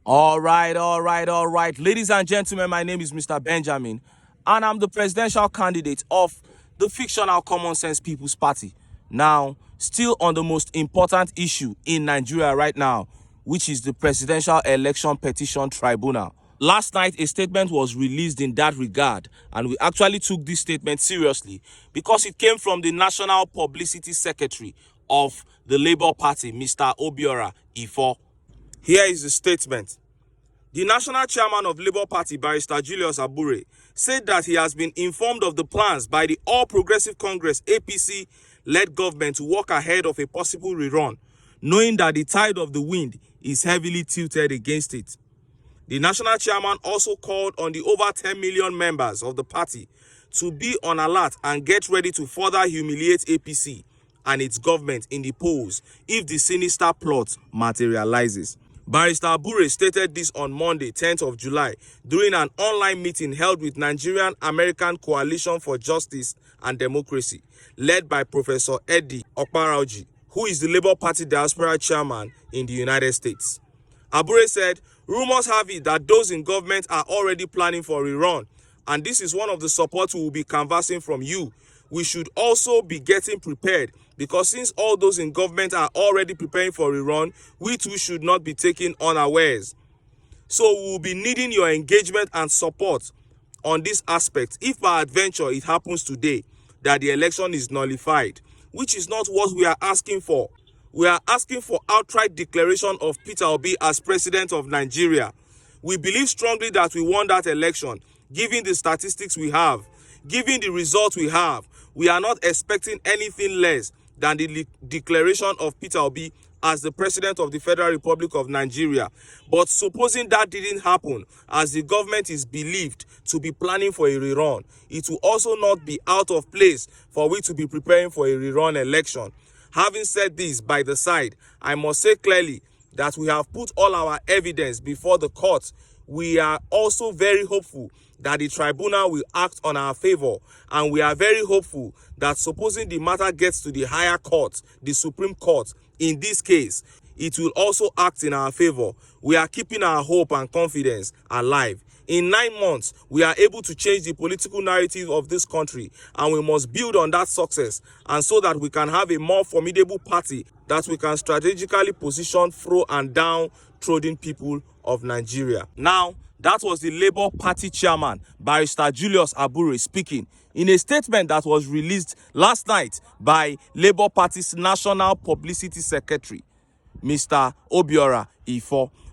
All right. Ladies and gentlemen, my name is Mr. Benjamin, and I'm the presidential candidate of the fictional Common Sense People's Party. Now, still on the most important issue in Nigeria right now, which is the Presidential Election Petition Tribunal. Last night, a statement was released in that regard, and we actually took this statement seriously because it came from the National Publicity Secretary of the Labour Party, Mr. Abure. Here is the statement. The national chairman of Labour Party, Barrister Julius Abure, said that he has been informed of the plans by the All Progressive Congress APC-led government to walk ahead of a possible rerun, knowing that the tide of the wind is heavily tilted against it. The national chairman also called on the over 10 million members of the party to be on alert and get ready to further humiliate APC and its government in the polls if the sinister plot materializes. Barrister Abure stated this on Monday, 10th of July, during an online meeting held with Nigerian-American Coalition for Justice and Democracy, led by Professor Eddie Okparauji, who is the Labour Party diaspora chairman in the United States. Abure said, rumors have it that those in government are already planning for a rerun, and this is one of the supports we will be canvassing from you. We should also be getting prepared, because since all those in government are already preparing for a rerun, we too should not be taken unawares. So we will be needing your engagement and support on this aspect if by adventure it happens today that the election is nullified, which is not what we are asking for. We are asking for outright declaration of Peter Obi as president of Nigeria. We believe strongly that we won that election, given the statistics we have, given the results we have. We are not expecting anything less than the declaration of Peter Obi as the president of the Federal Republic of Nigeria. But supposing that didn't happen, as the government is believed to be planning for a rerun, it will also not be out of place for we to be preparing for a rerun election. Having said this by the side, I must say clearly that we have put all our evidence before the court. We are also very hopeful that the tribunal will act on our favor, and we are very hopeful that supposing the matter gets to the higher court, the Supreme Court, in this case, it will also act in our favor. We are keeping our hope and confidence alive. In 9 months, we are able to change the political narrative of this country, and we must build on that success, and so that we can have a more formidable party that we can strategically position through and downtrodden people of Nigeria. Now, that was the Labour Party chairman, Barrister Julius Abure, speaking in a statement that was released last night by Labour Party's National Publicity Secretary, Mr. Abure.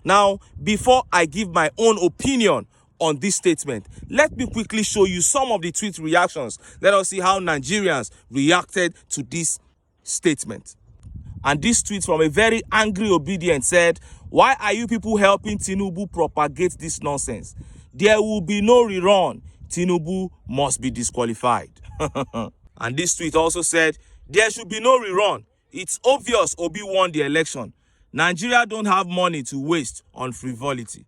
Now, before I give my own opinion on this statement, let me quickly show you some of the tweet reactions. Let us see how Nigerians reacted to this statement. And this tweet from a very angry Obidient said, "Why are you people helping Tinubu propagate this nonsense? There will be no rerun. Tinubu must be disqualified." And this tweet also said, "There should be no rerun. It's obvious Obi won the election. Nigeria don't have money to waste on frivolity."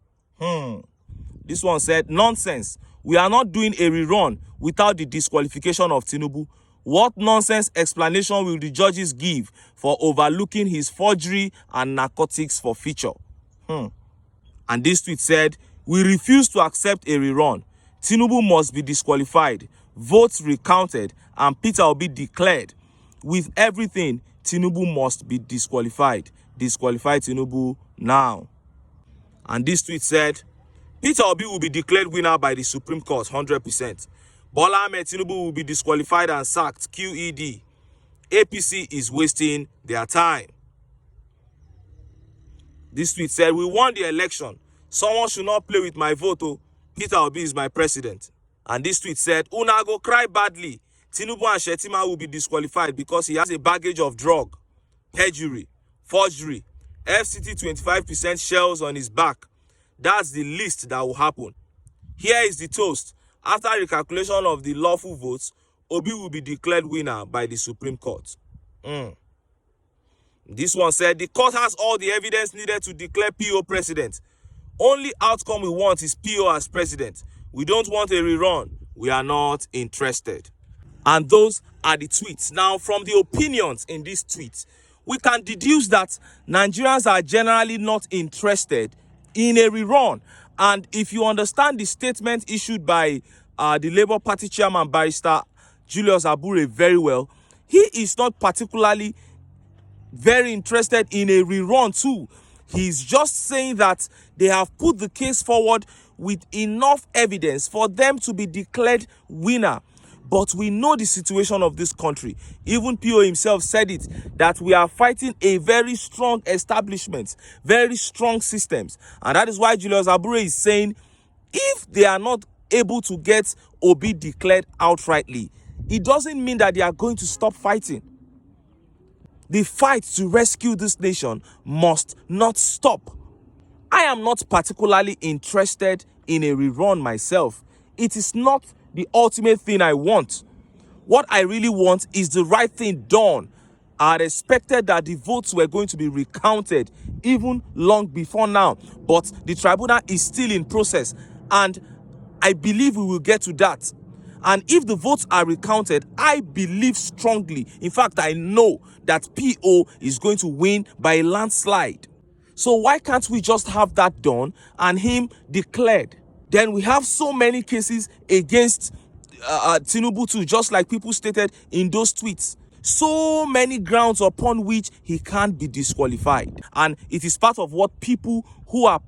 This one said, "Nonsense. We are not doing a rerun without the disqualification of Tinubu. What nonsense explanation will the judges give for overlooking his forgery and narcotics forfeiture?" And this tweet said, "We refuse to accept a rerun. Tinubu must be disqualified, votes recounted, and Peter Obi declared. With everything, Tinubu must be disqualified. Disqualify Tinubu now." And this tweet said, "Peter Obi will be declared winner by the Supreme Court, 100%. Bola Ahmed Tinubu will be disqualified and sacked, QED. APC is wasting their time." This tweet said, "We won the election. Someone should not play with my vote. Peter Obi is my president." And this tweet said, "Una go cry badly. Tinubu and Shetima will be disqualified because he has a baggage of drug, perjury, forgery, FCT 25% shells on his back. That's the least that will happen. Here is the toast. After recalculation of the lawful votes, Obi will be declared winner by the Supreme Court." This one said, "The court has all the evidence needed to declare PO president. Only outcome we want is PO as president. We don't want a rerun. We are not interested." And those are the tweets. Now, from the opinions in these tweets, we can deduce that Nigerians are generally not interested in a rerun. And if you understand the statement issued by the Labour Party chairman, Barrister Julius Abure, very well, he is not particularly very interested in a rerun too. He's just saying that they have put the case forward with enough evidence for them to be declared winner. But we know the situation of this country. Even PO himself said it, that we are fighting a very strong establishment, very strong systems. And that is why Julius Abure is saying, if they are not able to get Obi declared outrightly, it doesn't mean that they are going to stop fighting. The fight to rescue this nation must not stop. I am not particularly interested in a rerun myself. It is not the ultimate thing I want. What I really want is the right thing done. I had expected that the votes were going to be recounted even long before now, but the tribunal is still in process, and I believe we will get to that. And if the votes are recounted, I believe strongly, in fact, I know that PO is going to win by a landslide. So why can't we just have that done and him declared? Then we have so many cases against Tinubu too, just like people stated in those tweets. So many grounds upon which he can't be disqualified. And it is part of what people who are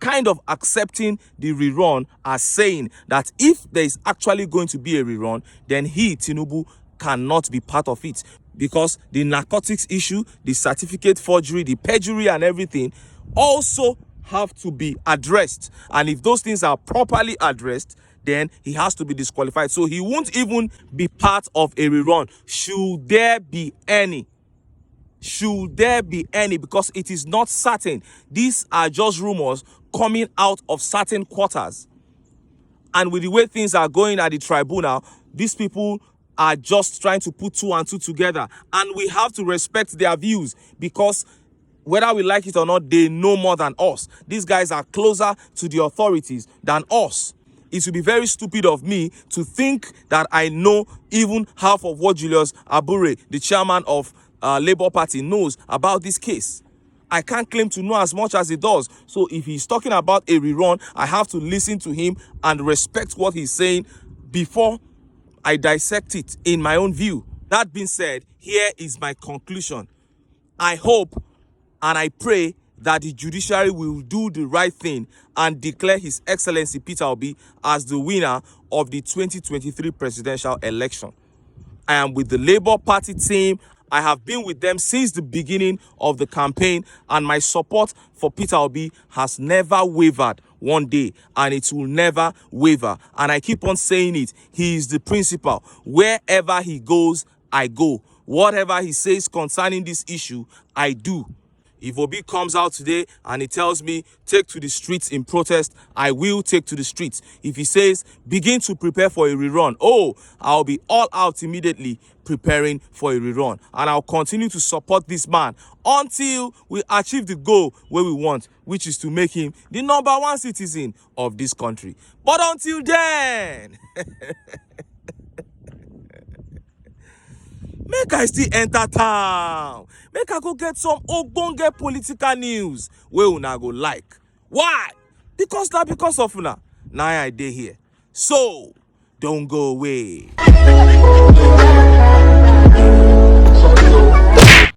kind of accepting the rerun are saying, that if there is actually going to be a rerun, then he, Tinubu, cannot be part of it. Because the narcotics issue, the certificate forgery, the perjury and everything also have to be addressed. And if those things are properly addressed, then he has to be disqualified. So he won't even be part of a rerun, should there be any. Should there be any, because it is not certain. These are just rumors coming out of certain quarters. And with the way things are going at the tribunal, these people are just trying to put two and two together. And we have to respect their views, because whether we like it or not, they know more than us. These guys are closer to the authorities than us. It would be very stupid of me to think that I know even half of what Julius Abure, the chairman of Labour Party, knows about this case. I can't claim to know as much as he does. So if he's talking about a rerun, I have to listen to him and respect what he's saying before I dissect it in my own view. That being said, here is my conclusion. I hope and I pray that the judiciary will do the right thing and declare His Excellency Peter Obi as the winner of the 2023 presidential election. I am with the Labour Party team. I have been with them since the beginning of the campaign, and my support for Peter Obi has never wavered one day, and it will never waver. And I keep on saying it. He is the principal. Wherever he goes, I go. Whatever he says concerning this issue, I do. If Obi comes out today and he tells me, take to the streets in protest, I will take to the streets. If he says, begin to prepare for a rerun, I'll be all out immediately preparing for a rerun. And I'll continue to support this man until we achieve the goal where we want, which is to make him the #1 citizen of this country. But until then, make I still enter town. Make I go get some ogbonge political news wey una go like. Why? Because of una. Now I dey here. So, don't go away.